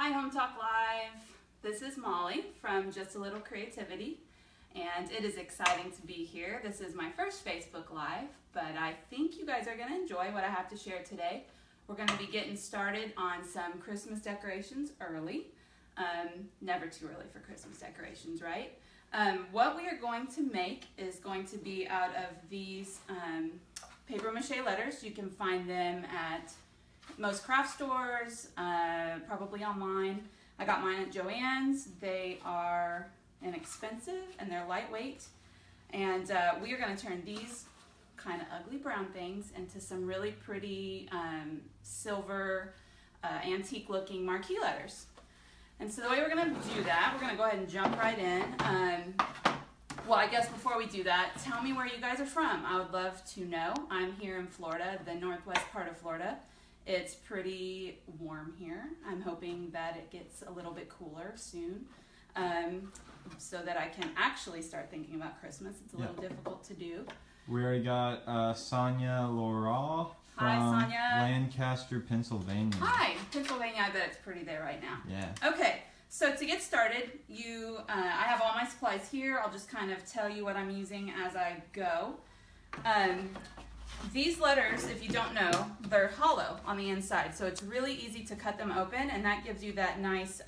Hi Home Talk Live, this is Molly from Just a Little Creativity, and it is exciting to be here. This is my first Facebook Live, but I think you guys are going to enjoy what I have to share today. We're going to be getting started on some Christmas decorations early. Never too early for Christmas decorations, right? What we are going to make is going to be out of these paper mache letters. You can find them at most craft stores, probably online. I got mine at Joann's. They are inexpensive and they're lightweight. And we are going to turn these kind of ugly brown things into some really pretty silver, antique looking marquee letters. And so the way we're going to do that, we're going to go ahead and jump right in. Well, I guess before we do that, tell me where you guys are from. I would love to know. I'm here in Florida, the northwest part of Florida. It's pretty warm here. I'm hoping that it gets a little bit cooler soon so that I can actually start thinking about Christmas. It's a little difficult to do. We already got Sonia Laurel from Hi, Sonia. Lancaster, Pennsylvania. Hi, Pennsylvania. I bet it's pretty there right now. Yeah. Okay, so to get started, I have all my supplies here. I'll just kind of tell you what I'm using as I go. These letters, if you don't know, they're hollow on the inside, so it's really easy to cut them open, and that gives you that nice,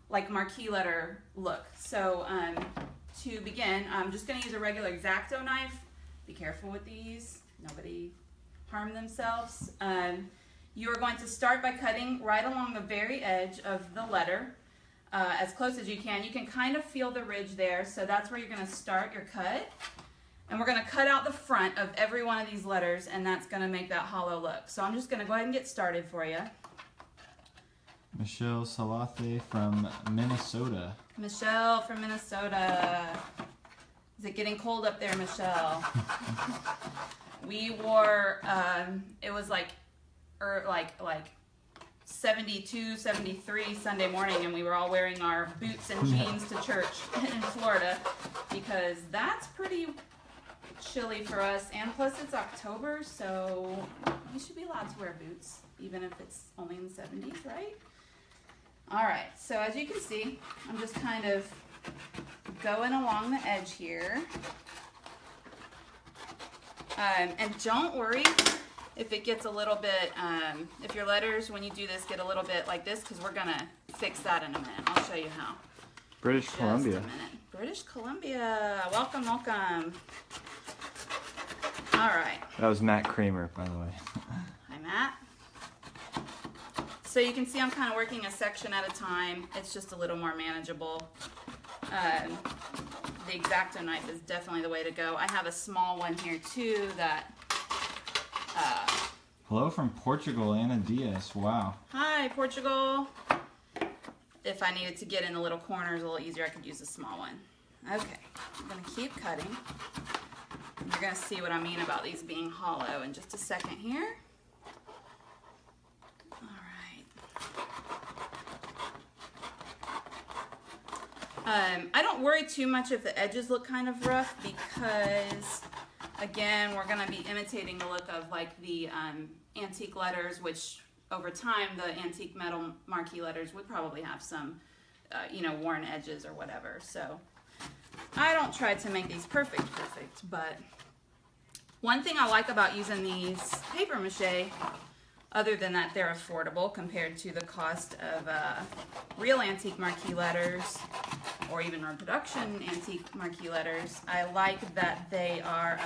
like marquee letter look. So to begin, I'm just going to use a regular X-Acto knife. Be careful with these. Nobody harm themselves. You are going to start by cutting right along the very edge of the letter, as close as you can. You can kind of feel the ridge there, so that's where you're going to start your cut. And we're going to cut out the front of every one of these letters, and that's going to make that hollow look. So I'm just going to go ahead and get started for you. Michelle Salathe from Minnesota. Michelle from Minnesota. Is it getting cold up there, Michelle? We wore, it was like 72, 73 Sunday morning, and we were all wearing our boots and jeans to church in Florida because that's pretty chilly for us, and plus it's October, so we should be allowed to wear boots even if it's only in the 70s, right? Alright, so as you can see, I'm just kind of going along the edge here, and don't worry if it gets a little bit, if your letters when you do this get a little bit like this, because we're gonna fix that in a minute. I'll show you how. British Columbia. Just a minute. British Columbia. Welcome, welcome. All right. That was Matt Kramer, by the way. Hi, Matt. So you can see I'm kind of working a section at a time. It's just a little more manageable. The X-Acto knife is definitely the way to go. I have a small one here too that... Hello from Portugal, Anna Diaz. Wow. Hi, Portugal. If I needed to get in the little corners a little easier, I could use a small one. Okay, I'm going to keep cutting. You're going to see what I mean about these being hollow in just a second here. Alright. I don't worry too much if the edges look kind of rough because, again, we're going to be imitating the look of like the antique letters, which over time the antique metal marquee letters would probably have some, you know, worn edges or whatever. So I don't try to make these perfect, but one thing I like about using these paper mache, other than that they're affordable compared to the cost of real antique marquee letters or even reproduction antique marquee letters, I like that they are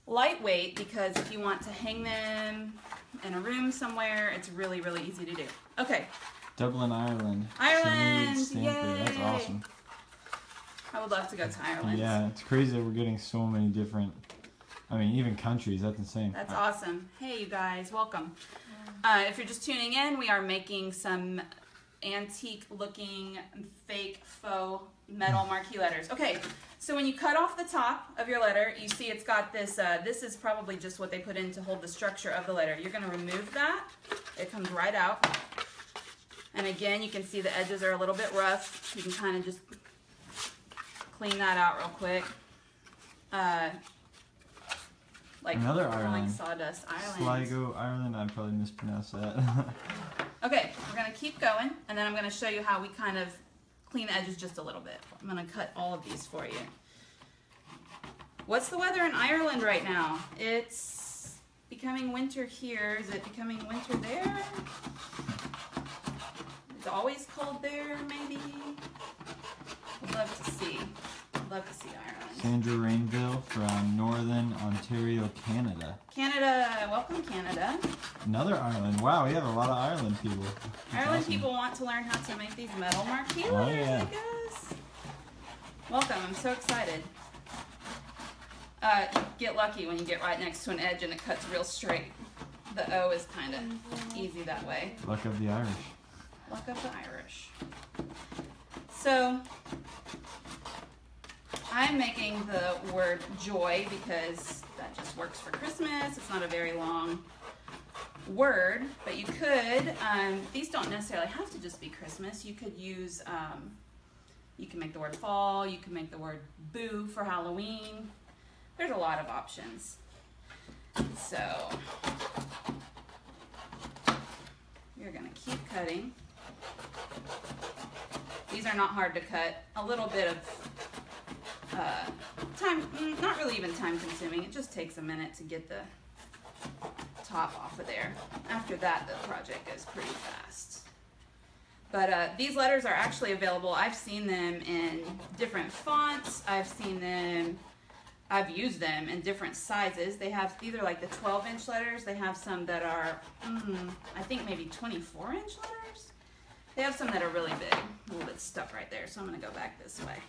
lightweight because if you want to hang them in a room somewhere, it's really, really easy to do. Okay. Dublin, Ireland. Ireland! Yay! That's awesome. I would love to go to Ireland. Yeah, it's crazy that we're getting so many different, I mean, even countries. That's insane. That's awesome. Hey, you guys, welcome. If you're just tuning in, we are making some antique-looking, fake, faux metal marquee letters. Okay, so when you cut off the top of your letter, you see it's got this, this is probably just what they put in to hold the structure of the letter. You're going to remove that. It comes right out. And again, you can see the edges are a little bit rough. You can kind of just clean that out real quick. Like another Ireland. Like sawdust. Ireland. Sligo, Ireland. I probably mispronounced that. Okay, we're gonna keep going, and then I'm gonna show you how we kind of clean the edges just a little bit. I'm gonna cut all of these for you. What's the weather in Ireland right now? It's becoming winter here. Is it becoming winter there? It's always cold there, maybe? I'd love to see. I'd love to see Ireland. Sandra Rainville from Northern Ontario, Canada. Canada, welcome Canada. Another Ireland. Wow, we have a lot of Ireland people. That's Ireland awesome. people want to learn how to make these metal marquee Oh, letters, yeah. I guess. Welcome, I'm so excited. You get lucky when you get right next to an edge and it cuts real straight. The O is kind of easy that way. Luck of the Irish. Luck of the Irish. So, I'm making the word joy because that just works for Christmas. It's not a very long word, but you could, these don't necessarily have to just be Christmas. You could use, you can make the word fall, you can make the word boo for Halloween. There's a lot of options. So, you're gonna keep cutting. These are not hard to cut. A little bit of time, not really even time consuming. It just takes a minute to get the top off of there. After that, the project goes pretty fast. But these letters are actually available. I've seen them in different fonts. I've used them in different sizes. They have either like the 12-inch letters. They have some that are, I think maybe 24-inch letters. They have some that are really big. A little bit stuck right there, so I'm gonna go back this way.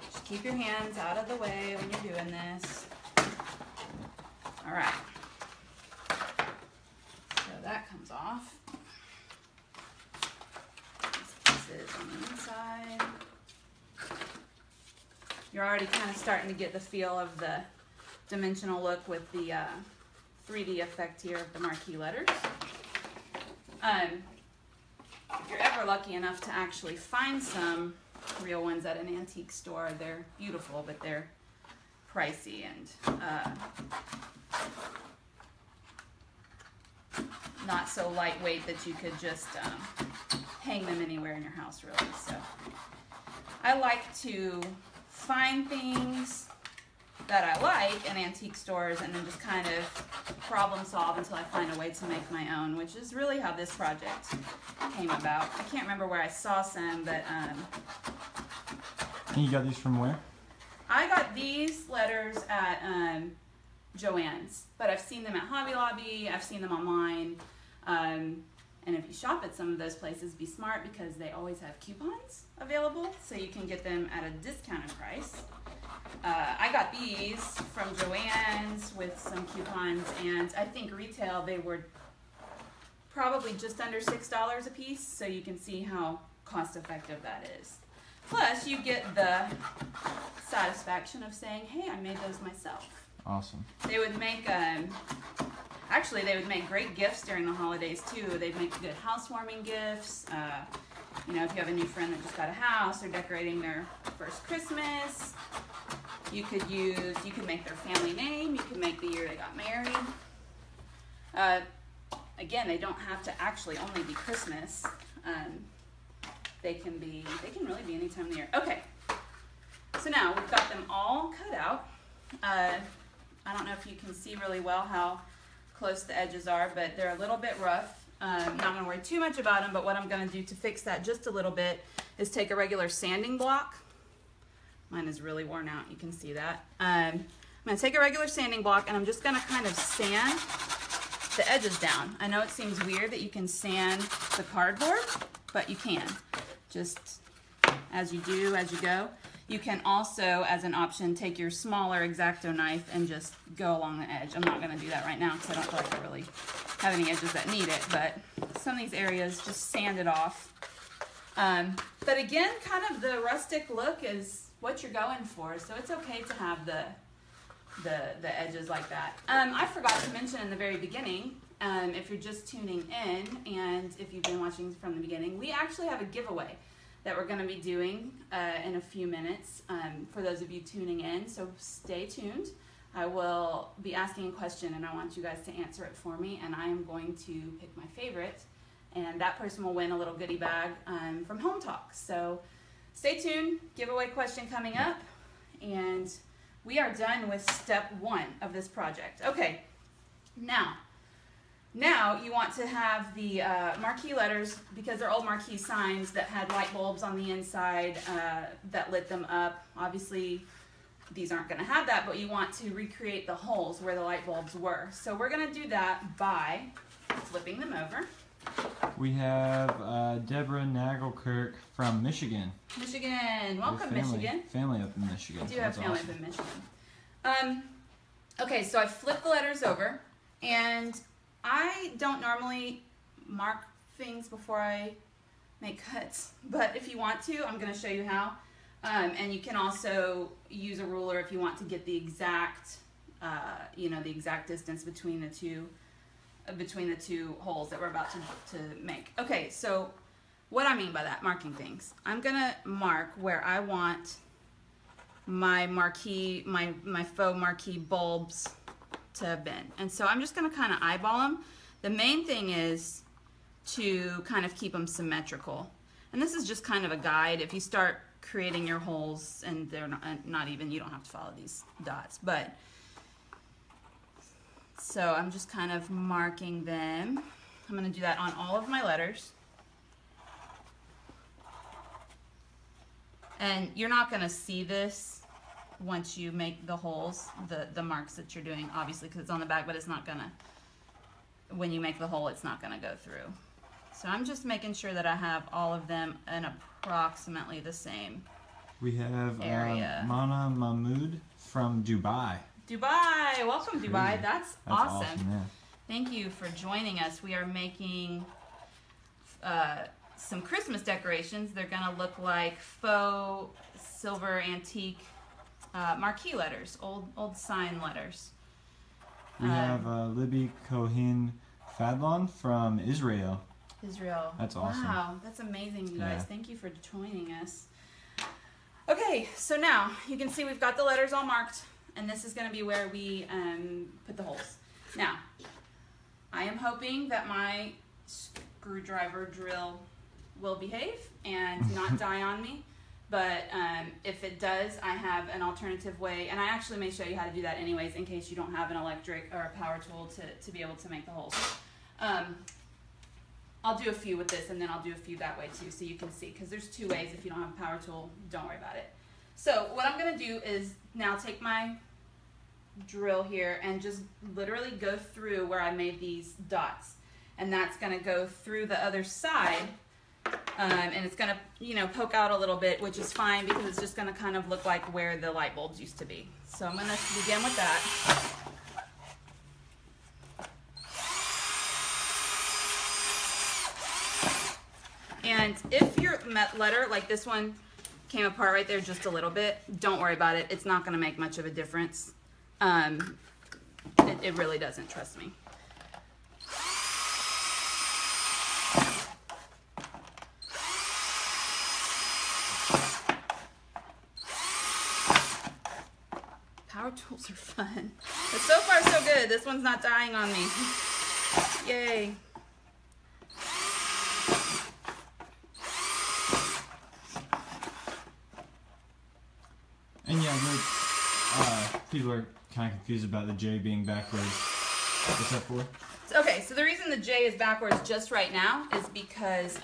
Just keep your hands out of the way when you're doing this. All right. So that comes off. These pieces on the inside. You're already kind of starting to get the feel of the dimensional look with the 3D effect here of the marquee letters. If you're ever lucky enough to actually find some real ones at an antique store, they're beautiful, but they're pricey and not so lightweight that you could just hang them anywhere in your house, really. So I like to find things that I like in antique stores and then just kind of problem solve until I find a way to make my own, which is really how this project came about. I can't remember where I saw some, but And you got these from where? I got these letters at Joann's, but I've seen them at Hobby Lobby, I've seen them online, and if you shop at some of those places, be smart because they always have coupons available, so you can get them at a discounted price. I got these from Joann's with some coupons, and I think retail they were probably just under $6 a piece, so you can see how cost effective that is. Plus, you get the satisfaction of saying, hey, I made those myself. Awesome. They would make, actually they would make great gifts during the holidays too. They'd make good housewarming gifts. You know, if you have a new friend that just got a house or decorating their first Christmas, you could make their family name, you could make the year they got married. Again, they don't have to actually only be Christmas. They can really be any time of the year. Okay, so now we've got them all cut out. I don't know if you can see really well how close the edges are, but they're a little bit rough. I'm not going to worry too much about them, but what I'm going to do to fix that just a little bit is take a regular sanding block. Mine is really worn out, you can see that. I'm going to take a regular sanding block and I'm just going to kind of sand the edges down. I know it seems weird that you can sand the cardboard, but you can. Just as you do, as you go. You can also, as an option, take your smaller X-Acto knife and just go along the edge. I'm not going to do that right now because I don't feel like I really have any edges that need it, but some of these areas, just sand it off. But again, kind of the rustic look is what you're going for, so it's okay to have the edges like that. I forgot to mention in the very beginning, if you're just tuning in and if you've been watching from the beginning, we actually have a giveaway that we're going to be doing in a few minutes for those of you tuning in, so stay tuned. I will be asking a question and I want you guys to answer it for me, and I am going to pick my favorite, and that person will win a little goodie bag from Home Talk. So stay tuned, giveaway question coming up, and we are done with step 1 of this project. Okay, now you want to have the marquee letters, because they're old marquee signs that had light bulbs on the inside that lit them up. Obviously, these aren't going to have that, but you want to recreate the holes where the light bulbs were. So we're going to do that by flipping them over. We have Deborah Nagelkirk from Michigan. Michigan, welcome Michigan. Family up in Michigan. I do have family up in Michigan. Okay, so I flipped the letters over, and I don't normally mark things before I make cuts, but if you want to, I'm going to show you how. And you can also use a ruler if you want to get the exact, the exact distance between the two holes that we're about to make. Okay, so what I mean by that, marking things, I'm gonna mark where I want my marquee, my faux marquee bulbs to have been, and so I'm just gonna kind of eyeball them. The main thing is to kind of keep them symmetrical, and this is just kind of a guide. If you start creating your holes and they're not even, you don't have to follow these dots, but so I'm just kind of marking them. I'm going to do that on all of my letters, and you're not going to see this once you make the holes, the marks that you're doing, obviously, because it's on the back, but it's not gonna, when you make the hole, it's not gonna go through. So I'm just making sure that I have all of them in approximately the same We have area. Mana Mahmood from Dubai. Dubai! Welcome, Dubai. That's awesome. Yeah. Thank you for joining us. We are making some Christmas decorations. They're going to look like faux silver antique marquee letters, old sign letters. We have Libby Cohen Fadlon from Israel. Israel. That's awesome. Wow, that's amazing, you guys. Yeah. Thank you for joining us. Okay, so now you can see we've got the letters all marked, and this is going to be where we put the holes. Now, I am hoping that my screwdriver drill will behave and not die on me, but if it does, I have an alternative way, and I actually may show you how to do that anyways in case you don't have an electric or a power tool to be able to make the holes. I'll do a few with this, and then I'll do a few that way too, so you can see, because there's two ways. If you don't have a power tool, don't worry about it. So what I'm going to do is now take my drill here and just literally go through where I made these dots, and that's going to go through the other side, and it's going to, poke out a little bit, which is fine because it's just going to kind of look like where the light bulbs used to be. So I'm going to begin with that. And if your letter, like this one, came apart right there just a little bit, don't worry about it. It's not going to make much of a difference. It really doesn't, trust me. Power tools are fun. But so far so good. This one's not dying on me. Yay. And yeah, people are kind of confused about the J being backwards. What's that for? Okay, so the reason the J is backwards just right now is because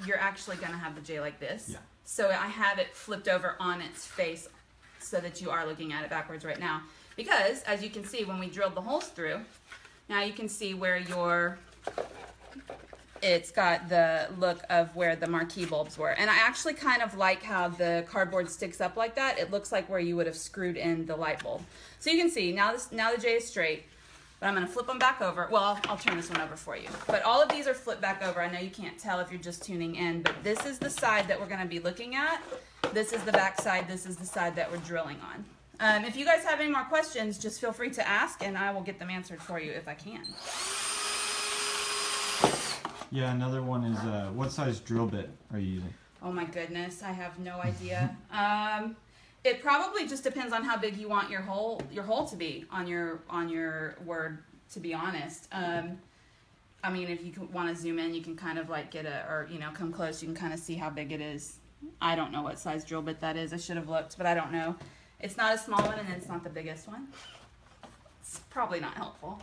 you're actually going to have the J like this. Yeah. So I have it flipped over on its face so that you are looking at it backwards right now. Because, as you can see, when we drilled the holes through, now you can see where it's got the look of where the marquee bulbs were. And I actually kind of like how the cardboard sticks up like that. It looks like where you would have screwed in the light bulb. So you can see, now the J is straight, but I'm going to flip them back over. Well, I'll turn this one over for you. But all of these are flipped back over. I know you can't tell if you're just tuning in, but this is the side that we're going to be looking at. This is the back side. This is the side that we're drilling on. If you guys have any more questions, just feel free to ask, and I will get them answered for you if I can. Yeah, another one is, what size drill bit are you using? Oh my goodness, I have no idea. It probably just depends on how big you want your hole to be on your word, to be honest. I mean, if you want to zoom in, you can kind of like get or come close, you can kind of see how big it is. I don't know what size drill bit that is. I should have looked, but I don't know. It's not a small one, and it's not the biggest one. It's probably not helpful.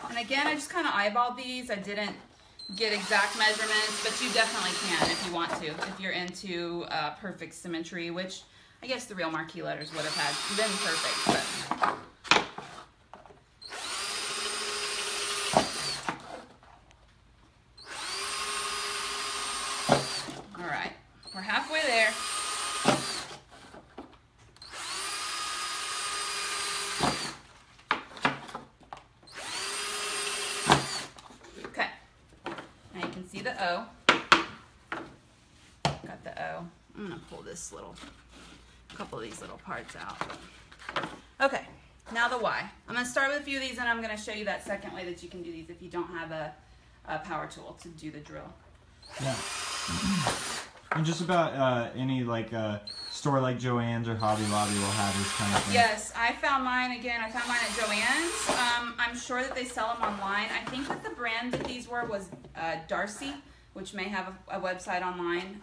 And again, I just kind of eyeballed these. I didn't get exact measurements, but you definitely can if you want to, if you're into perfect symmetry, which I guess the real Marquee letters would have had been perfect, but. All right, we're halfway there. Okay, now you can see the O. Got the O. I'm gonna pull this couple of these little parts out. Okay, now the Y. I'm going to start with a few of these, and I'm going to show you that second way that you can do these if you don't have a power tool to do the drill. Yeah. And just about any like store like Joann's or Hobby Lobby will have this kind of thing. Yes, I found mine at Joann's. I'm sure that they sell them online. I think that the brand that these were was Darcy, which may have a website online.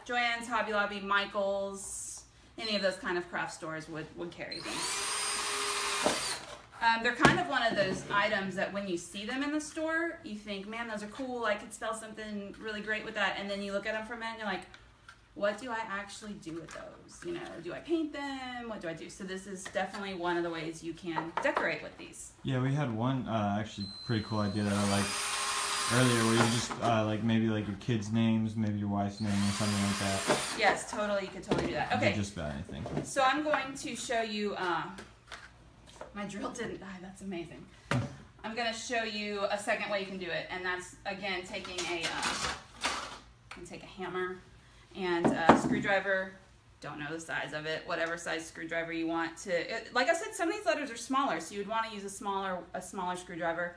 Joann's, Hobby Lobby, Michael's, any of those kind of craft stores would carry these. They're kind of one of those items that when you see them in the store, you think, man, those are cool. I could spell something really great with that. And then you look at them for a minute and you're like, what do I actually do with those? Do I paint them? What do I do? So this is definitely one of the ways you can decorate with these. Yeah, we had one actually pretty cool idea that I liked earlier, where you just like maybe like your kids' names, maybe your wife's name or something like that. Yes, totally. You could totally do that. Okay. Just about anything. So I'm going to show you. My drill didn't die. That's amazing. I'm going to show you a second way you can do it, and that's again taking take a hammer and a screwdriver. Don't know the size of it. Whatever size screwdriver you want to. Like I said, some of these letters are smaller, so you would want to use a smaller screwdriver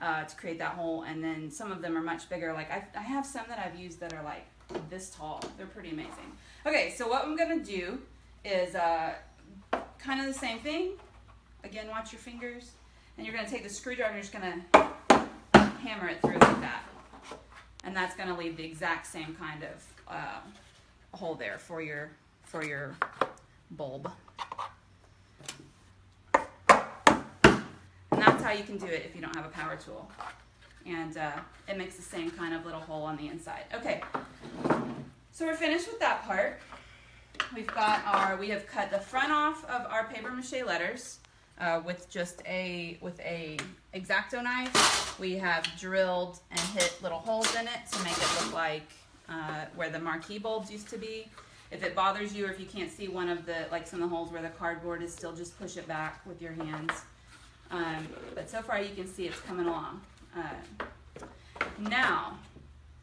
to create that hole, and then some of them are much bigger. Like I have some that I've used that are like this tall. They're pretty amazing. Okay, so what I'm gonna do is kind of the same thing. Again, watch your fingers, and you're gonna take the screwdriver and you're just gonna hammer it through like that, and that's gonna leave the exact same kind of hole there for your bulb. And that's how you can do it if you don't have a power tool. And it makes the same kind of little hole on the inside. Okay, so we're finished with that part. We have cut the front off of our paper mache letters with a X-Acto knife. We have drilled and hit little holes in it to make it look like where the Marquee bulbs used to be. If it bothers you, or if you can't see some of the holes where the cardboard is still, just push it back with your hands. But so far you can see it's coming along. Now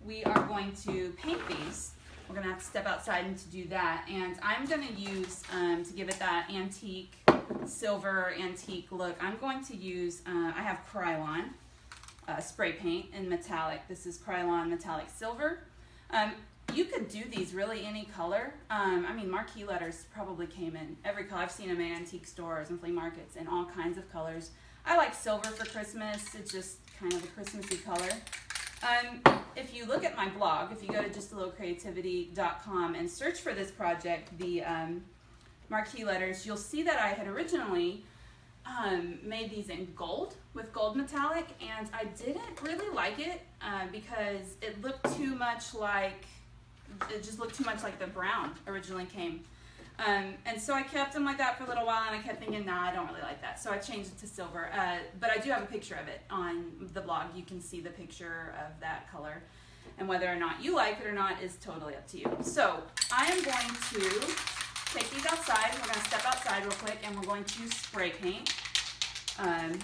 we are going to paint these. We're going to have to step outside and to do that. And I'm going to use, to give it that antique, silver antique look, I'm going to use, I have Krylon spray paint in metallic. This is Krylon metallic silver. You could do these really any color. I mean, Marquee letters probably came in every color. I've seen them in antique stores and flea markets in all kinds of colors. I like silver for Christmas. It's just kind of a Christmassy color. If you look at my blog, if you go to justalittlecreativity.com and search for this project, the Marquee letters, you'll see that I had originally made these in gold with gold metallic, and I didn't really like it because it looked too much like, the brown originally came. And so I kept them like that for a little while, and I kept thinking, nah, I don't really like that. So I changed it to silver. But I do have a picture of it on the blog. You can see the picture of that color. And whether or not you like it or not is totally up to you. So I am going to take these outside. We're going to step outside real quick, and we're going to spray paint. And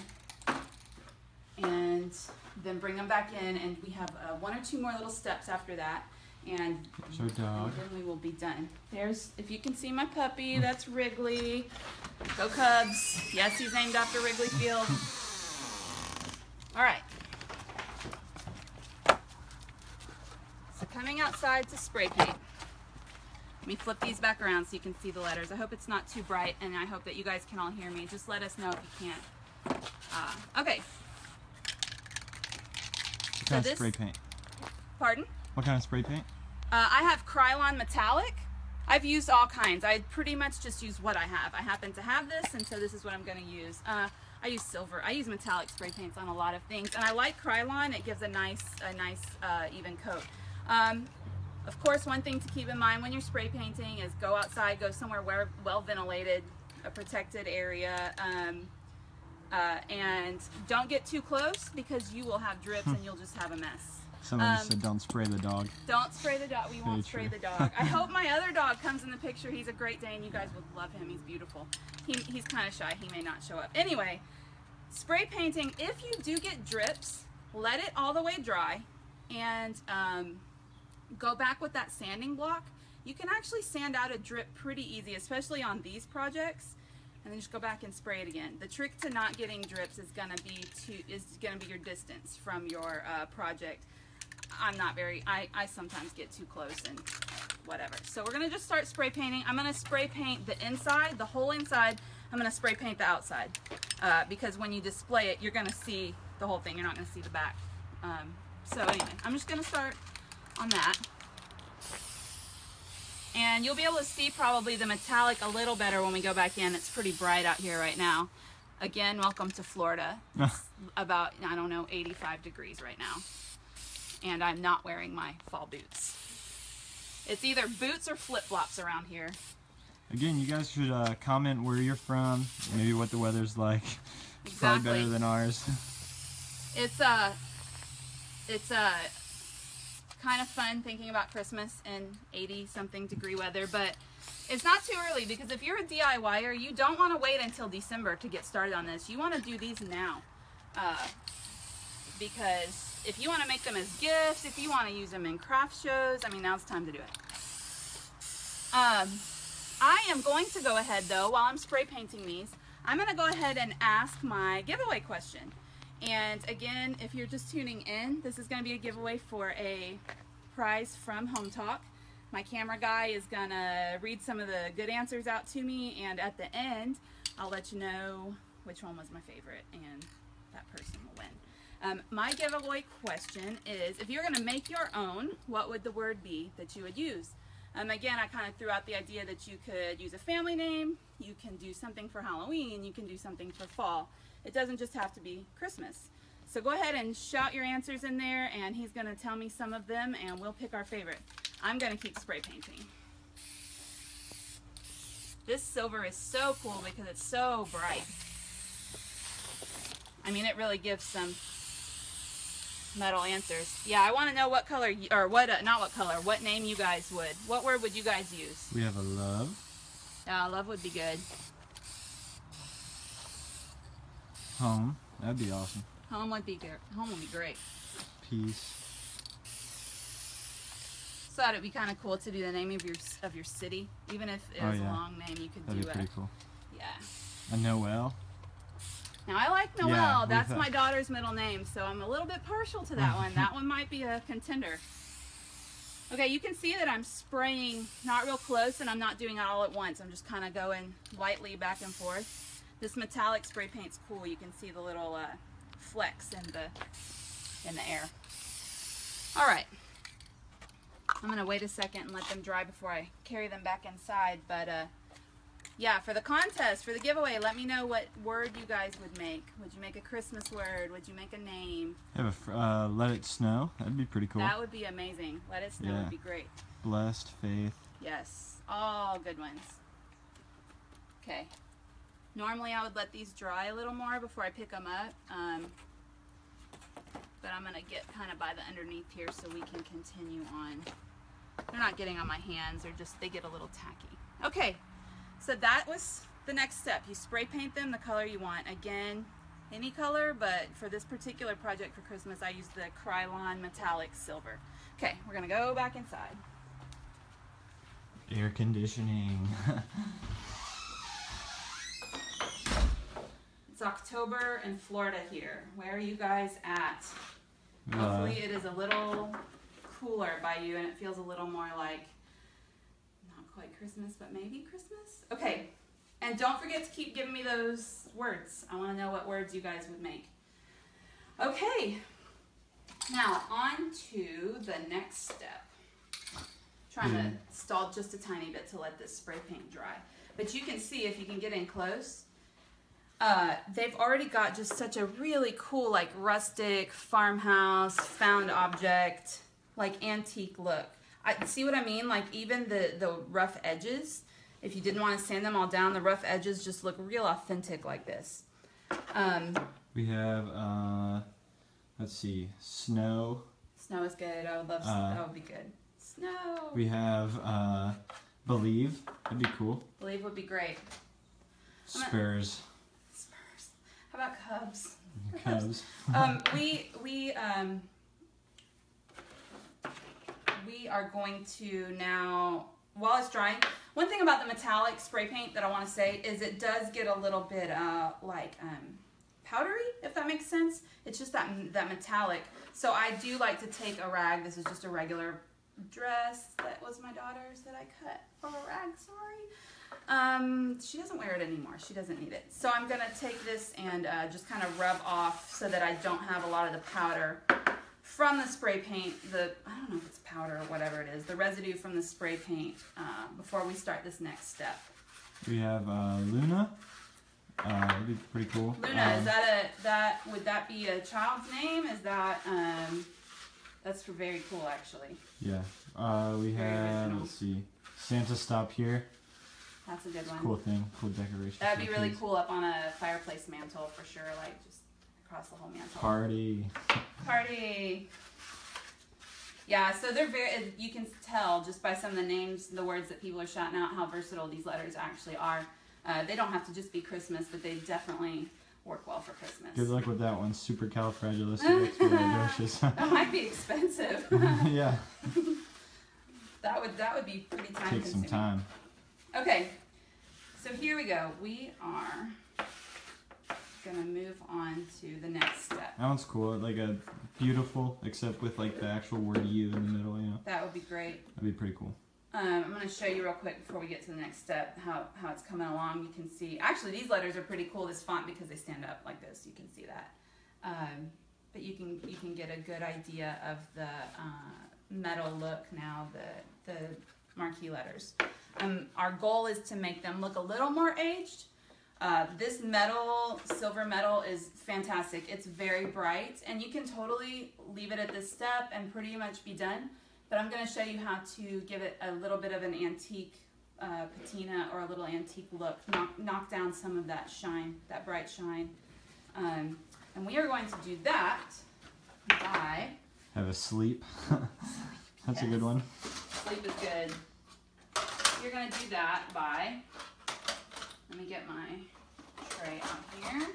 then bring them back in, and we have one or two more little steps after that. And So dog. then we will be done. There's, if you can see my puppy, that's Wrigley. Go Cubs. Yes, he's named after Wrigley Field. All right. So coming outside to spray paint. Let me flip these back around so you can see the letters. I hope it's not too bright, and I hope that you guys can all hear me. Just let us know if you can't. Okay. What kind of spray paint? Pardon? What kind of spray paint? I have Krylon Metallic. I've used all kinds. I pretty much just use what I have. I happen to have this, and so this is what I'm going to use. I use silver. I use metallic spray paints on a lot of things, and I like Krylon. It gives a nice even coat. Of course, one thing to keep in mind when you're spray painting is go outside, go somewhere where well ventilated, a protected area, and don't get too close because you will have drips and you'll just have a mess. Someone just said don't spray the dog. Don't spray the dog. We won't spray the dog. I hope my other dog comes in the picture. He's a Great Dane. You guys would love him. He's beautiful. He's kind of shy. He may not show up. Anyway, spray painting, if you do get drips, let it all the way dry and go back with that sanding block. You can actually sand out a drip pretty easy, especially on these projects, and then just go back and spray it again. The trick to not getting drips is gonna be your distance from your project. I sometimes get too close and whatever. So we're gonna just start spray painting. I'm gonna spray paint the inside, the whole inside. I'm gonna spray paint the outside because when you display it, you're gonna see the whole thing. You're not gonna see the back. So anyway, I'm just gonna start on that. And you'll be able to see probably the metallic a little better when we go back in. It's pretty bright out here right now. Again, welcome to Florida. It's about, I don't know, 85 degrees right now. And I'm not wearing my fall boots. It's either boots or flip-flops around here. Again, you guys should comment where you're from, maybe what the weather's like. It's Exactly. probably better than ours. It's kind of fun thinking about Christmas in 80-something degree weather, but it's not too early because if you're a DIYer, you don't want to wait until December to get started on this. You want to do these now because if you want to make them as gifts, if you want to use them in craft shows, I mean, now's the time to do it. I am going to go ahead, though, while I'm spray painting these, I'm going to go ahead and ask my giveaway question. And again, if you're just tuning in, this is going to be a giveaway for a prize from Home Talk. My camera guy is going to read some of the good answers out to me, and at the end, I'll let you know which one was my favorite, and that person will win. My giveaway question is, if you're going to make your own, what would the word be that you would use? Again, I kind of threw out the idea that you could use a family name, you can do something for Halloween, you can do something for fall. It doesn't just have to be Christmas. So go ahead and shout your answers in there, and he's going to tell me some of them, and we'll pick our favorite. I'm going to keep spray painting. This silver is so cool because it's so bright. I mean, it really gives some metal answers. Yeah, I want to know what color, not what color, what name you guys would. What word would you guys use? We have a love. Yeah, love would be good. Home. That'd be awesome. Home would be good. Home would be great. Peace. So thought it'd be kind of cool to do the name of your city, even if it was a long name. You could That'd do be pretty cool. Yeah. A Noel. Now I like Noel. Yeah, That's my daughter's middle name, so I'm a little bit partial to that one. That one might be a contender. Okay, you can see that I'm spraying not real close, and I'm not doing it all at once. I'm just kind of going lightly back and forth. This metallic spray paint's cool. You can see the little flecks in the air. All right. I'm gonna wait a second and let them dry before I carry them back inside. But yeah, for the contest, for the giveaway, let me know what word you guys would make. Would you make a Christmas word? Would you make a name? Have let it snow. That'd be pretty cool. That would be amazing. Let it snow would be great. Blessed, faith. Yes, all good ones. Okay. Normally I would let these dry a little more before I pick them up. But I'm going to get kind of by the underneath here so we can continue on. They're not getting on my hands, they get a little tacky. Okay, so that was the next step. You spray paint them the color you want. Again, any color, but for this particular project for Christmas, I used the Krylon metallic silver. Okay, we're gonna go back inside. Air conditioning. It's October in Florida here. Where are you guys at? Hopefully it is a little cooler by you and it feels a little more like, not quite Christmas, but maybe Christmas? Okay, and don't forget to keep giving me those words. I want to know what words you guys would make. Okay, now on to the next step. Trying to stall just a tiny bit to let this spray paint dry. But you can see, if you can get in close, they've already got just such a really cool, like rustic, farmhouse, found object, like antique look. See what I mean? Like even the rough edges, if you didn't want to sand them all down, the rough edges just look real authentic like this. We have, let's see, snow. Snow is good. I would love snow. That would be good. Snow. We have believe. That'd be cool. Believe would be great. Spurs. Spurs. How about Cubs? Cubs. We are going to now, while it's drying, one thing about the metallic spray paint that I want to say is it does get a little bit powdery, if that makes sense. It's just that metallic. So I do like to take a rag. This is just a regular dress that was my daughter's that I cut for a rag, sorry. She doesn't wear it anymore. She doesn't need it. So I'm gonna take this and just kind of rub off so that I don't have a lot of the powder from the spray paint. I don't know if it's powder or whatever it is, the residue from the spray paint before we start this next step. We have Luna. That'd be pretty cool. Luna, is would that be a child's name? Is that, that's very cool actually. Yeah. We have, let's see, Santa Stop Here. That's a good one. Cool thing, cool decoration. That'd be really cool up on a fireplace mantle for sure, like just across the whole mantle. Party. Party. Yeah, so they're very, you can tell just by some of the names, the words that people are shouting out, how versatile these letters actually are. They don't have to just be Christmas, but they definitely work well for Christmas. Good luck with that one. Supercalifragilisticexpialidocious. That might be expensive. Yeah. That would be pretty time Take consuming. some time. Okay, so here we go. We are gonna move on to the next step. That one's cool. Like a beautiful, except with like the actual word "you" in the middle. You know. That would be great. That'd be pretty cool. I'm going to show you real quick before we get to the next step how it's coming along. You can see, actually these letters are pretty cool, this font, because they stand up like this. You can see that. But you can get a good idea of the metal look now, the marquee letters. Our goal is to make them look a little more aged. This metal, silver metal, is fantastic. It's very bright, and you can totally leave it at this step and pretty much be done. But I'm going to show you how to give it a little bit of an antique patina or a little antique look. Knock down some of that shine, that bright shine. And we are going to do that by... Have a sleep. That's a good one. Sleep is good. You're going to do that by... Let me get my tray out here.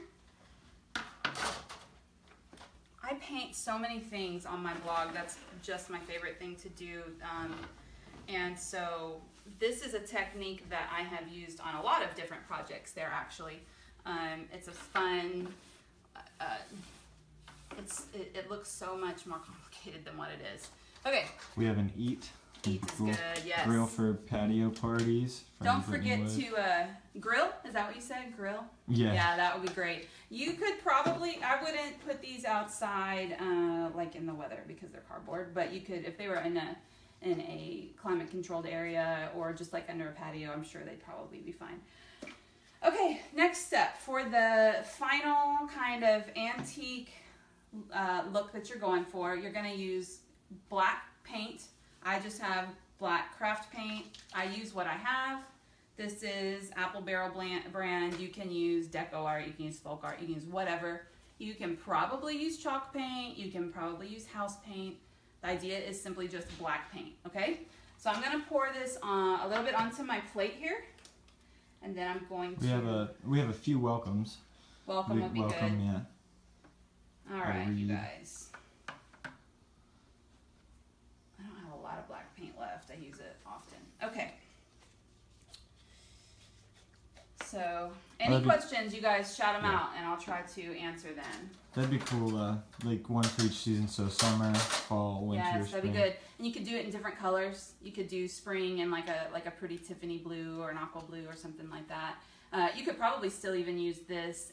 I paint so many things on my blog. That's just my favorite thing to do. And so this is a technique that I have used on a lot of different projects there actually. It's a fun, it looks so much more complicated than what it is. Okay. We have an eat. Eat is good, yes. Grill for patio parties. Don't forget to grill. Is that what you said? Grill? Yeah. Yeah, that would be great. You could probably, I wouldn't put these outside like in the weather because they're cardboard, but you could, if they were in a climate controlled area or just like under a patio, I'm sure they'd probably be fine. Okay, next step. For the final kind of antique look that you're going for, you're going to use black paint. I just have black craft paint. I use what I have. This is Apple Barrel brand. You can use deco art, you can use folk art, you can use whatever. You can probably use chalk paint, you can probably use house paint. The idea is simply just black paint, okay? So I'm gonna pour this a little bit onto my plate here, and then I'm going to... We have a few welcomes. Welcome would be welcome, good. Yeah. All right, you guys. I don't have a lot of black paint left. I use it often. Okay. So, any questions, you guys shout them out, and I'll try to answer them. That'd be cool, like one for each season, so summer, fall, winter, yes, that'd spring. be good. And you could do it in different colors. You could do spring in like a pretty Tiffany blue or an aqua blue or something like that. You could probably still even use this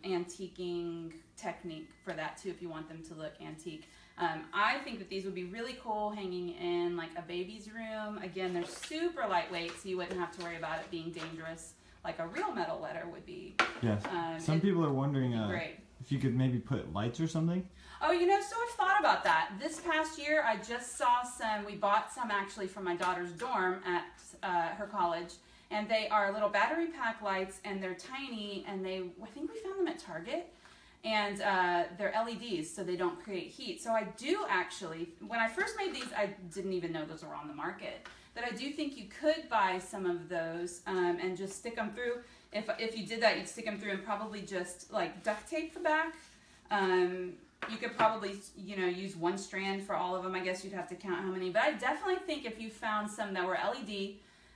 antiquing technique for that too if you want them to look antique. I think that these would be really cool hanging in like a baby's room. Again, they're super lightweight, so you wouldn't have to worry about it being dangerous like a real metal letter would be. Yes. Some people are wondering if you could maybe put lights or something. Oh, you know, so I've thought about that. This past year, I just saw some, we bought some actually from my daughter's dorm at her college, and they are little battery pack lights, and they're tiny, and I think we found them at Target, and they're LEDs, so they don't create heat. So I do actually, when I first made these, I didn't even know those were on the market, but I do think you could buy some of those and just stick them through. If you did that, you'd stick them through and probably just like duct tape the back. You could probably, you know, use one strand for all of them. I guess you'd have to count how many. But I definitely think if you found some that were LED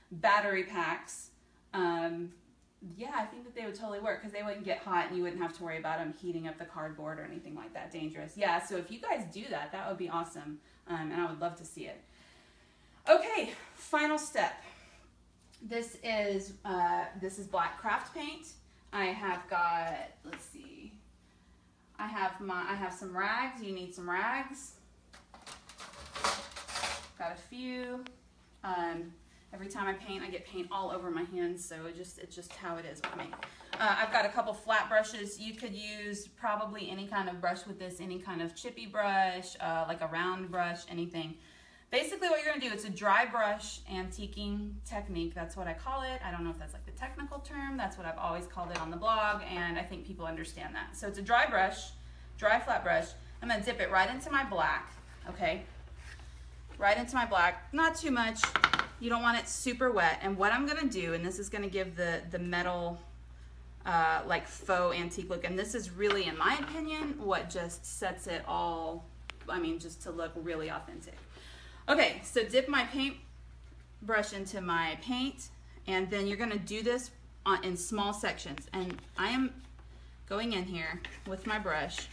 battery packs, yeah, I think that they would totally work because they wouldn't get hot and you wouldn't have to worry about them heating up the cardboard or anything like that. Dangerous. Yeah, so if you guys do that, that would be awesome. And I would love to see it. Okay, final step. This is black craft paint. I have got, let's see. I have some rags. You need some rags. Got a few. Every time I paint, I get paint all over my hands, so it's just how it is with me. I've got a couple flat brushes. You could use probably any kind of brush with this, any kind of chippy brush, like a round brush, anything. Basically what you're going to do, it's a dry brush antiquing technique. That's what I call it. I don't know if that's like the technical term. That's what I've always called it on the blog, and I think people understand that. So it's a dry brush, dry flat brush. I'm going to dip it right into my black, okay? Right into my black. Not too much. You don't want it super wet. And what I'm going to do, and this is going to give the metal like faux antique look, and this is really, in my opinion, what just sets it all, I mean, just to look really authentic. Okay, so dip my paint brush into my paint, and then you're gonna do this in small sections. And I am going in here with my brush.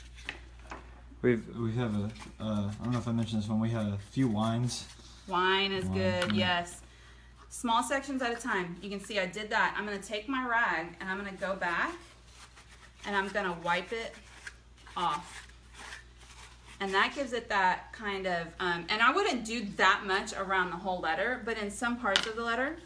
We have a, I don't know if I mentioned this one, we have a few wines. Wine is good, yes. Small sections at a time. You can see I did that. I'm gonna take my rag and I'm gonna go back and I'm gonna wipe it off. And that gives it that kind of, and I wouldn't do that much around the whole letter, but in some parts of the letter.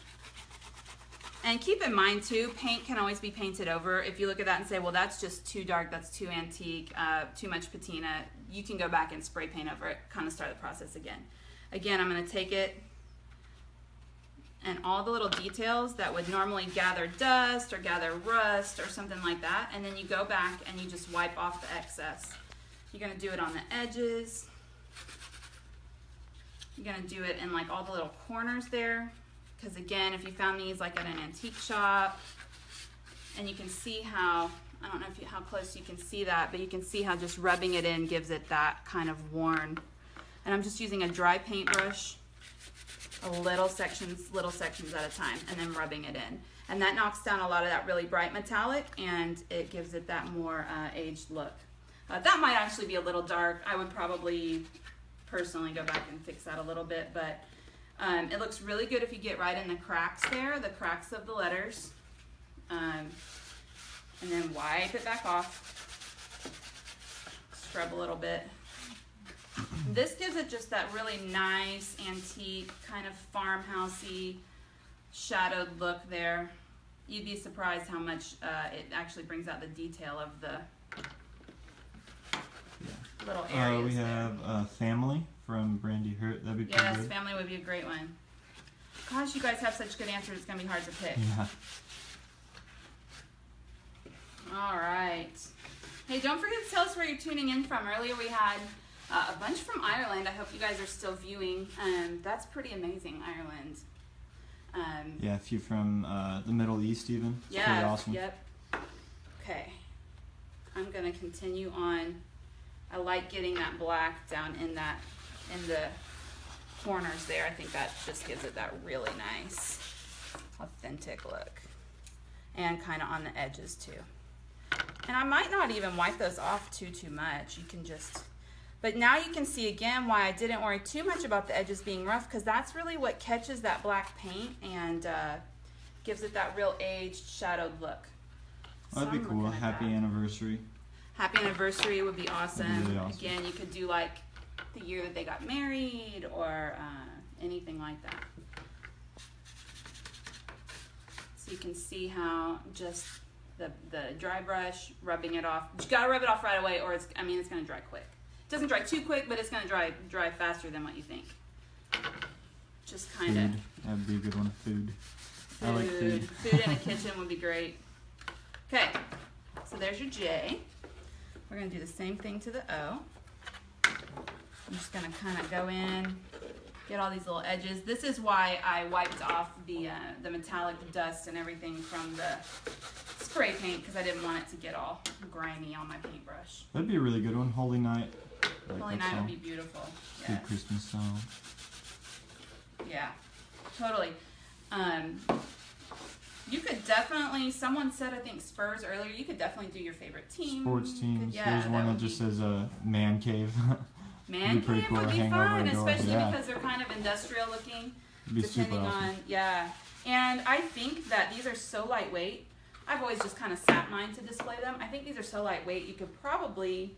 And keep in mind too, paint can always be painted over. If you look at that and say, well, that's just too dark, that's too antique, too much patina, you can go back and spray paint over it, kind of start the process again. Again, I'm gonna take it and all the little details that would normally gather dust or gather rust or something like that, and then you go back and you just wipe off the excess. You're going to do it on the edges. You're going to do it in like all the little corners there. Because again, if you found these like at an antique shop, and you can see how, I don't know if how close you can see that, but you can see how just rubbing it in gives it that kind of worn. And I'm just using a dry paintbrush, little sections at a time, and then rubbing it in. And that knocks down a lot of that really bright metallic, and it gives it that more aged look. That might actually be a little dark. I would probably personally go back and fix that a little bit, but it looks really good if you get right in the cracks there, the cracks of the letters, and then wipe it back off, scrub a little bit. This gives it just that really nice antique kind of farmhousey shadowed look there. You'd be surprised how much it actually brings out the detail of the little areas. We have Family from Brandy Hurt. That'd be pretty good. Yes, Family would be a great one. Gosh, you guys have such good answers. It's going to be hard to pick. Yeah. All right. Hey, don't forget to tell us where you're tuning in from. Earlier we had a bunch from Ireland. I hope you guys are still viewing. That's pretty amazing, Ireland. Yeah, a few from the Middle East even. It's yeah, pretty awesome. Yep. Okay. I'm gonna continue on. I like getting that black down in the corners there. I think that just gives it that really nice, authentic look. And kind of on the edges too. And I might not even wipe those off too much. You can just, but now you can see again why I didn't worry too much about the edges being rough, because that's really what catches that black paint and gives it that real aged, shadowed look. That'd be cool. Happy anniversary. Happy anniversary would be awesome. Really awesome. Again, you could do like the year that they got married or anything like that. So you can see how just the dry brush, rubbing it off. You gotta rub it off right away or it's gonna dry quick. It doesn't dry too quick, but it's gonna dry faster than what you think. Just kind of. That'd be a good one. Food. I like food. Food in a kitchen would be great. Okay, so there's your J. We're gonna do the same thing to the O. I'm just gonna kind of go in, get all these little edges. This is why I wiped off the metallic dust and everything from the spray paint, because I didn't want it to get all grimy on my paintbrush. That'd be a really good one. Holy Night. Holy Night would be beautiful. Good Yes. Christmas song. Yeah, totally. You could definitely, someone said, I think Spurs earlier, you could definitely do your favorite team. Sports teams. Yeah, There's one that just says Man Cave. Man pretty cave cool would to be hang over fun, a door. especially Yeah. because they're kind of industrial looking. It'd be super Depending awesome. on, yeah. And I think that these are so lightweight. I've always just kind of sat mine to display them. I think these are so lightweight, you could probably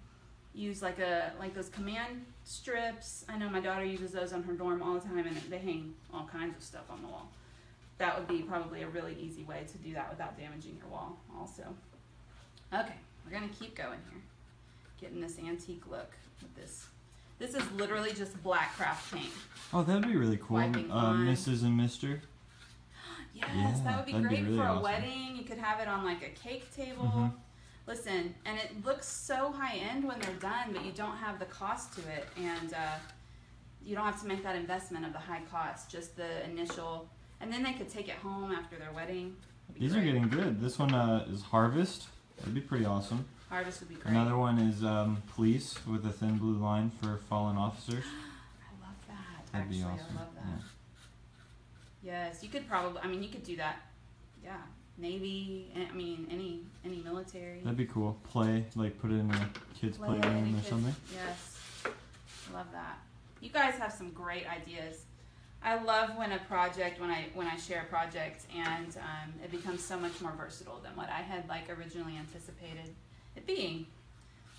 use like those command strips. I know my daughter uses those on her dorm all the time, and they hang all kinds of stuff on the wall. That would be probably a really easy way to do that without damaging your wall also. Okay, we're gonna keep going here. Getting this antique look with this. This is literally just black craft paint. Oh, that'd be really cool. Wiping on. Mrs. and Mr. Yes, Yeah, that would be that'd be great really for a awesome. wedding. You could have it on like a cake table. Mhm. Listen, and it looks so high end when they're done, but you don't have the cost to it, and you don't have to make that investment of the high cost, just the initial, and then they could take it home after their wedding. These are getting good. This one is Harvest. That'd be pretty awesome. Harvest would be great. Another one is Police with a thin blue line for fallen officers. I love that. That'd be Actually, awesome. I love that. Yes, you could probably. I mean, you could do that. Yeah, Navy. I mean, any military. That'd be cool. Play, like put it in a kid's Play it, playroom any or kids- something. Yes, love that. You guys have some great ideas. I love when I share a project and it becomes so much more versatile than what I had like originally anticipated it being.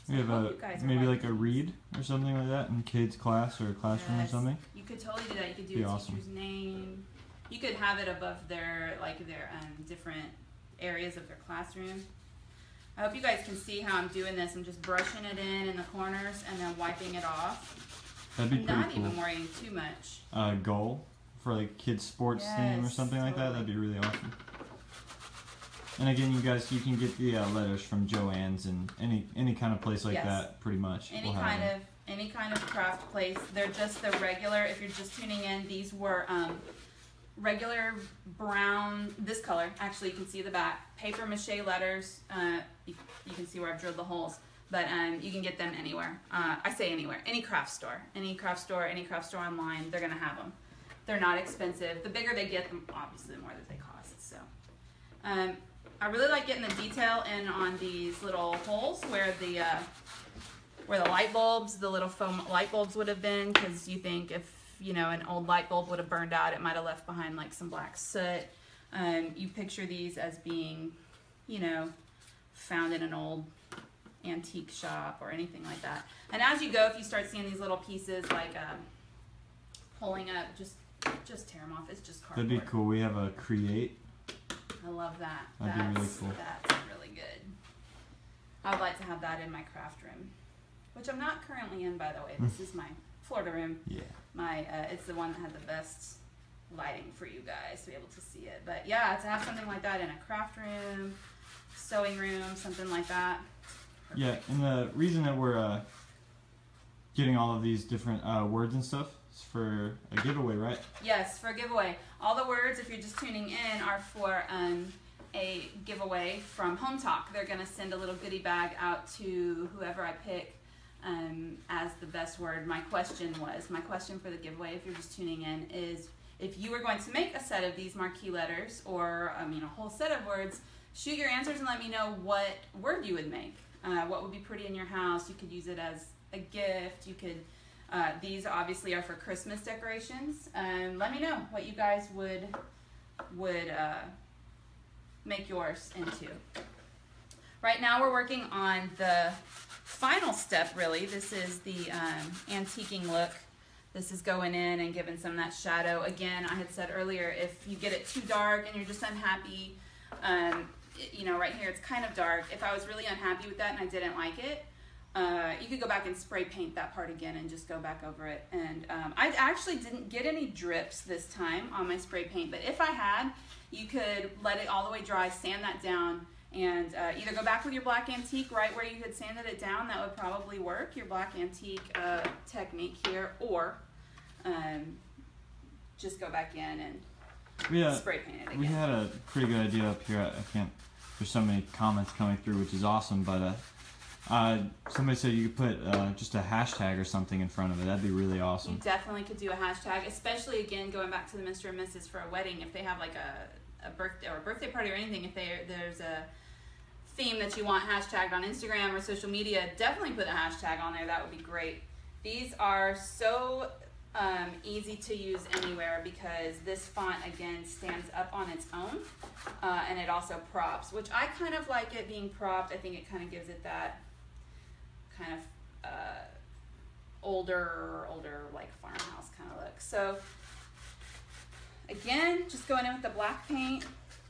So We I have hope you guys are maybe liking like a these. read or something like that in kids' class or a classroom Yes. or something. You could totally do that. You could do Be a awesome. teacher's name. You could have it above their different areas of their classroom. I hope you guys can see how I'm doing this. I'm just brushing it in the corners and then wiping it off. That'd be I'm pretty not cool. even worrying too much. Goal for like kids' sports team or Yes, something like that. totally. That'd be really awesome. And again, you guys, you can get the letters from Joann's and any kind of place like Yes. that. Pretty much. Any will have kind them. of any kind of craft place. They're just the regular. If you're just tuning in, these were regular brown. This color. Actually, you can see the back. Paper mache letters. You can see where I've drilled the holes. But you can get them anywhere. I say anywhere. Any craft store. Any craft store online. They're gonna have them. They're not expensive. The bigger they get, obviously the more that they cost. So, I really like getting the detail in on these little holes where the light bulbs, the little foam light bulbs would have been, because you think if an old light bulb would have burned out, it might have left behind like some black soot. You picture these as being, found in an old antique shop or anything like that. And as you go, if you start seeing these little pieces like pulling up, just tear them off. It's just cardboard. That'd be cool. We have a Create. I love that. That'd be really cool. That's really good. I would like to have that in my craft room, which I'm not currently in, by the way. This is my Florida room. Yeah. It's the one that had the best lighting for you guys to be able to see it. But yeah, to have something like that in a craft room, sewing room, something like that. Yeah, and the reason that we're getting all of these different words and stuff is for a giveaway, right? Yes, for a giveaway. All the words, if you're just tuning in, are for a giveaway from Home Talk. They're going to send a little goodie bag out to whoever I pick as the best word. My question for the giveaway, if you're just tuning in, is if you were going to make a set of these marquee letters, or a whole set of words, shoot your answers and let me know what word you would make. What would be pretty in your house. You could use it as a gift. You could. These obviously are for Christmas decorations. Let me know what you guys would make yours into. Right now we're working on the final step, really. This is the antiquing look. This is going in and giving some of that shadow. Again, I had said earlier, if you get it too dark and you're just unhappy, right here it's kind of dark. If I was really unhappy with that and I didn't like it, you could go back and spray paint that part again and just go back over it. And I actually didn't get any drips this time on my spray paint, but if I had, you could let it all the way dry, sand that down, and either go back with your black antique right where you had sanded it down. That would probably work, your black antique technique here, or just go back in and spray paint it again. We had a pretty good idea up here. There's so many comments coming through, which is awesome, but somebody said you could put just a hashtag or something in front of it. That'd be really awesome. You definitely could do a hashtag, especially, again, going back to the Mr. and Mrs. for a wedding. If they have like a birthday party or anything, if there's a theme that you want hashtagged on Instagram or social media, definitely put a hashtag on there. That would be great. These are so easy to use anywhere because this font, again, stands up on its own, and it also props, which I kind of like it being propped. I think it kind of gives it that kind of older like farmhouse kind of look. So again, just going in with the black paint,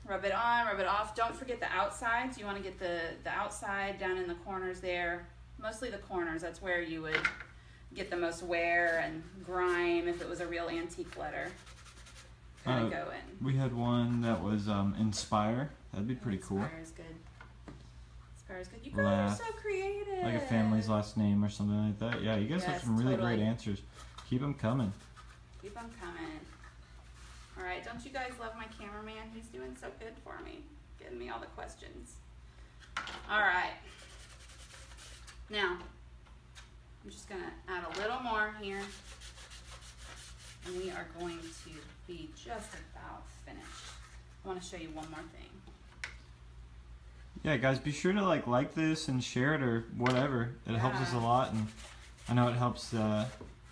rub it on, rub it off. Don't forget the outsides. You want to get the outside down in the corners there, mostly the corners. That's where you would get the most wear and grime if it was a real antique letter. Kind of go in. We had one that was Inspire. That'd be pretty cool. Inspire is good. Inspire is good. You guys are so creative. Like a family's last name or something like that. Yeah, you guys have some really great answers. Keep them coming. Keep them coming. All right, don't you guys love my cameraman? He's doing so good for me, getting me all the questions. All right. Now, I'm just going to add a little more here, and we are going to be just about finished. I want to show you one more thing. Yeah, guys, be sure to like this and share it or whatever. It helps us a lot, and I know it helps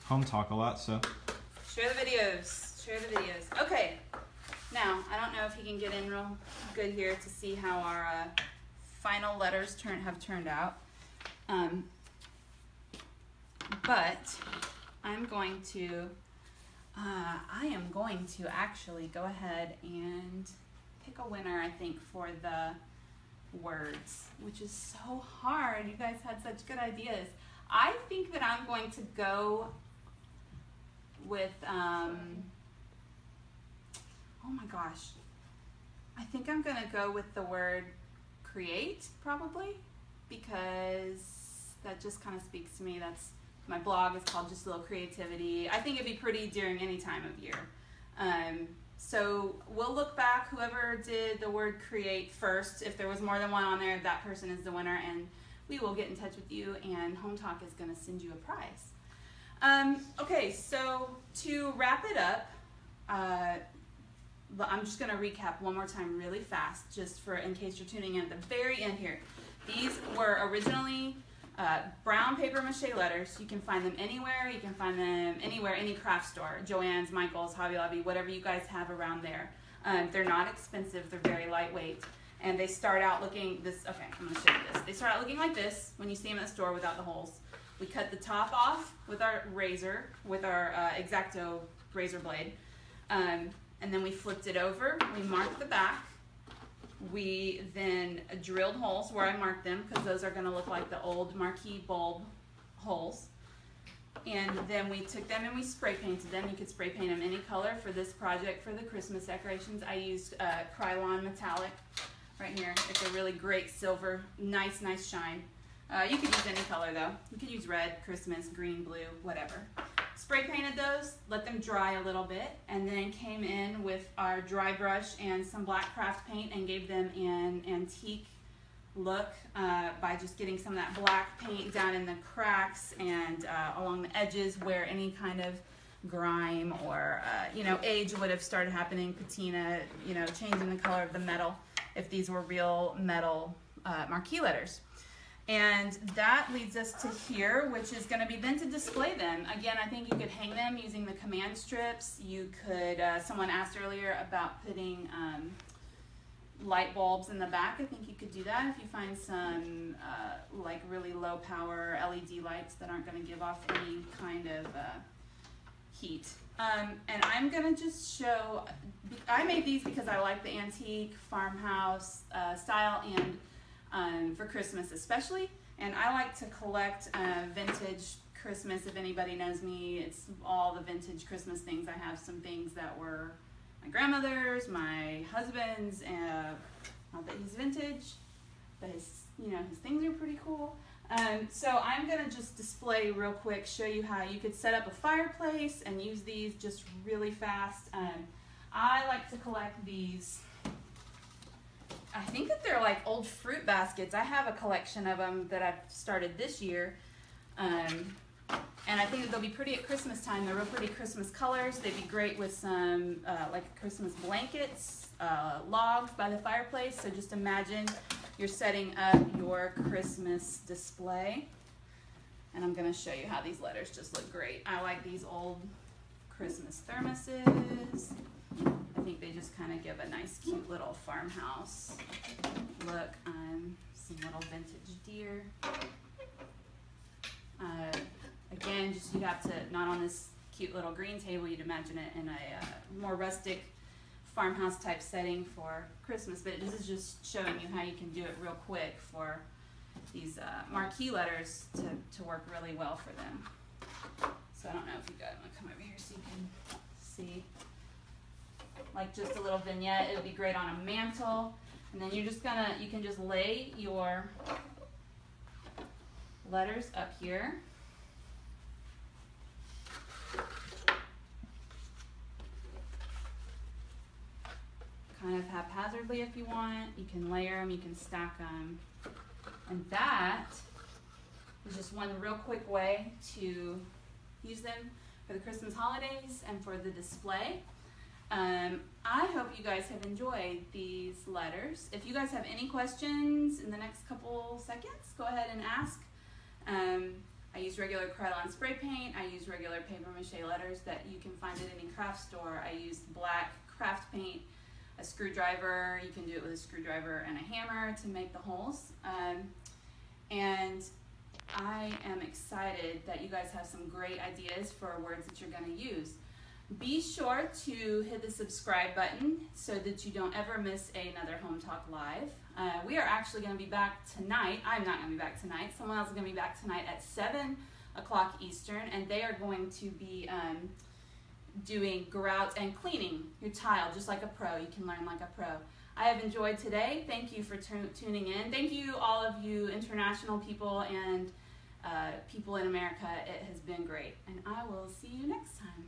Home Talk a lot. So share the videos. Share the videos. Okay. Now, I don't know if you can get in real good here to see how our final letters have turned out. But I am going to actually go ahead and pick a winner, I think, for the words, which is so hard. You guys had such good ideas. I think that I'm going to go with, oh my gosh. I think I'm going to go with the word create, probably, because that just kind of speaks to me. My blog is called Just a Little Creativity. I think it'd be pretty during any time of year. So we'll look back, whoever did the word create first, if there was more than one on there, that person is the winner, and we will get in touch with you, and Home Talk is going to send you a prize. Okay, so to wrap it up, I'm just going to recap one more time really fast, just for in case you're tuning in at the very end here. These were originally brown paper mache letters. You can find them anywhere. You can find them anywhere, any craft store, Joann's, Michael's, Hobby Lobby, whatever you guys have around there. They're not expensive. They're very lightweight. And they start out looking this. Okay, I'm going to show you this. They start out looking like this when you see them at the store without the holes. We cut the top off with our razor, with our X-Acto razor blade. And then we flipped it over. We marked the back. We then drilled holes where I marked them, because those are going to look like the old Marquee bulb holes. And then we took them and we spray painted them. You could spray paint them any color. For this project, for the Christmas decorations, I used Krylon Metallic right here. It's a really great silver, nice shine. You could use any color though. You could use red, Christmas, green, blue, whatever. spray painted those, let them dry a little bit, and then came in with our dry brush and some black craft paint and gave them an antique look by just getting some of that black paint down in the cracks and along the edges where any kind of grime or age would have started happening, patina, changing the color of the metal if these were real metal marquee letters. And that leads us to here, which is going to be then to display them. Again, I think you could hang them using the command strips. You could, someone asked earlier about putting light bulbs in the back. I think you could do that if you find some like really low power LED lights that aren't going to give off any kind of heat. And I'm going to just show, I made these because I like the antique farmhouse style and for Christmas especially. And I like to collect vintage Christmas. If anybody knows me, it's all the vintage Christmas things. I have some things that were my grandmother's, my husband's, not that he's vintage, but his things are pretty cool. So I'm going to just display real quick, show you how you could set up a fireplace and use these just really fast. I like to collect these. I think that they're like old fruit baskets. I have a collection of them that I've started this year. And I think that they'll be pretty at Christmas time. They're real pretty Christmas colors. They'd be great with some like Christmas blankets, logs by the fireplace. So just imagine you're setting up your Christmas display. And I'm going to show you how these letters just look great. I like these old Christmas thermoses. I think they just kind of give a nice, cute little farmhouse look. Some little vintage deer. Again, just you have to, not on this cute little green table, you'd imagine it in a more rustic farmhouse type setting for Christmas, but this is just showing you how you can do it real quick for these marquee letters to work really well for them. So I don't know if you guys want to come over here so you can see, like just a little vignette. It would be great on a mantle, and then you can just lay your letters up here. Kind of haphazardly if you want. You can layer them, you can stack them. And that is just one real quick way to use them for the Christmas holidays and for the display. I hope you guys have enjoyed these letters. If you guys have any questions in the next couple seconds, go ahead and ask. I use regular Krylon spray paint. I use regular paper mache letters that you can find at any craft store. I use black craft paint, a screwdriver. You can do it with a screwdriver and a hammer to make the holes. And I am excited that you guys have some great ideas for words that you're going to use. Be sure to hit the subscribe button so that you don't ever miss another Home Talk Live. We are actually going to be back tonight. I'm not going to be back tonight. Someone else is going to be back tonight at 7 o'clock Eastern, and they are going to be doing grout and cleaning your tile just like a pro. You can learn like a pro. I have enjoyed today. Thank you for tuning in. Thank you, all of you international people and people in America. It has been great, and I will see you next time.